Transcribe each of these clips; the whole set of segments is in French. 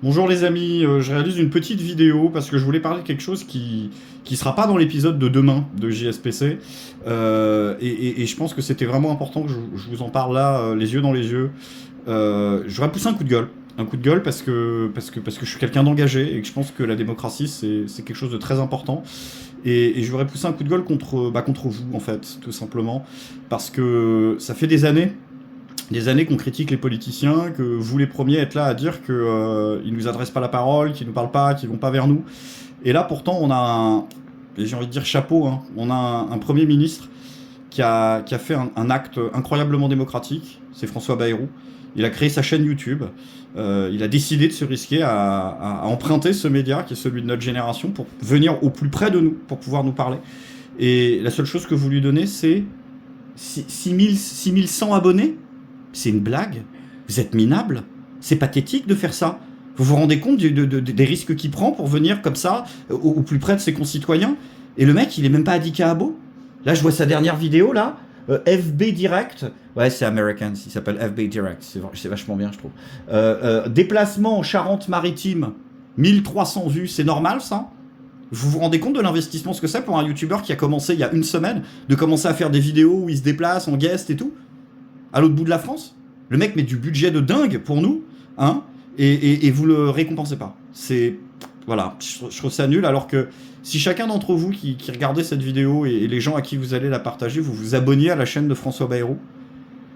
Bonjour les amis, je réalise une petite vidéo parce que je voulais parler de quelque chose qui sera pas dans l'épisode de demain de JSPC. Et je pense que c'était vraiment important que je vous en parle là, les yeux dans les yeux. Je voudrais pousser un coup de gueule. Un coup de gueule parce que je suis quelqu'un d'engagé et que je pense que la démocratie c'est quelque chose de très important. Et je voudrais pousser un coup de gueule contre vous en fait, tout simplement. Parce que ça fait des années qu'on critique les politiciens, que vous les premiers êtes là à dire qu'ils nous adressent pas la parole, qu'ils nous parlent pas, qu'ils vont pas vers nous. Et là pourtant on a et j'ai envie de dire chapeau, hein, on a un Premier ministre qui a fait un acte incroyablement démocratique, c'est François Bayrou. Il a créé sa chaîne YouTube, il a décidé de se risquer à emprunter ce média qui est celui de notre génération pour venir au plus près de nous, pour pouvoir nous parler. Et la seule chose que vous lui donnez, c'est 6100 abonnés. C'est une blague. Vous êtes minable. C'est pathétique de faire ça. Vous vous rendez compte des risques qu'il prend pour venir comme ça au plus près de ses concitoyens. Et le mec, il est même pas à abo. Là, je vois sa dernière vidéo, là. FB Direct. Ouais, c'est American. Il s'appelle FB Direct. C'est vachement bien, je trouve. Déplacement en Charente-Maritime. 1300 vues. C'est normal, ça? Vous vous rendez compte de l'investissement, ce que c'est pour un YouTuber qui a commencé il y a une semaine, de commencer à faire des vidéos où il se déplace en guest et tout, à l'autre bout de la France? Le mec met du budget de dingue pour nous, hein, et vous le récompensez pas. C'est... Voilà, je trouve ça nul, alors que si chacun d'entre vous qui regardez cette vidéo et les gens à qui vous allez la partager, vous vous abonniez à la chaîne de François Bayrou,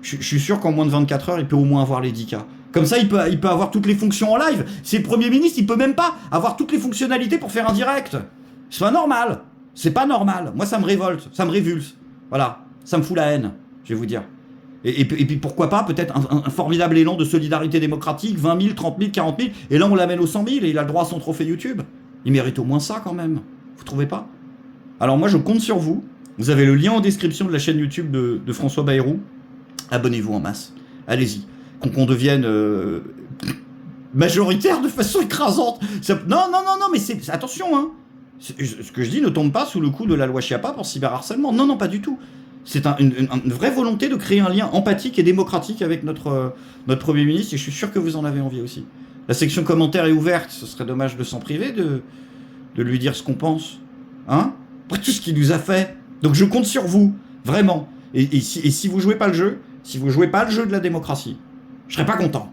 je suis sûr qu'en moins de 24 heures, il peut au moins avoir les 10K. Comme ça, il peut avoir toutes les fonctions en live. C'est le Premier ministre, il peut même pas avoir toutes les fonctionnalités pour faire un direct. C'est pas normal. C'est pas normal. Moi, ça me révolte, ça me révulse. Voilà, ça me fout la haine, je vais vous dire. Et puis pourquoi pas, peut-être un formidable élan de solidarité démocratique, 20 000, 30 000, 40 000, et là on l'amène aux 100 000 et il a le droit à son trophée YouTube. Il mérite au moins ça quand même. Vous trouvez pas? Alors moi je compte sur vous. Vous avez le lien en description de la chaîne YouTube de François Bayrou. Abonnez-vous en masse. Allez-y. Qu'on devienne majoritaire de façon écrasante. Non, mais c'est attention, hein. Ce que je dis ne tombe pas sous le coup de la loi Chiappa pour cyberharcèlement. Non, pas du tout. C'est une vraie volonté de créer un lien empathique et démocratique avec notre Premier ministre, et je suis sûr que vous en avez envie aussi. La section commentaires est ouverte, ce serait dommage de s'en priver, de lui dire ce qu'on pense. Hein? Après tout ce qu'il nous a fait. Donc je compte sur vous, vraiment. Et si vous jouez pas le jeu, si vous jouez pas le jeu de la démocratie, je serais pas content.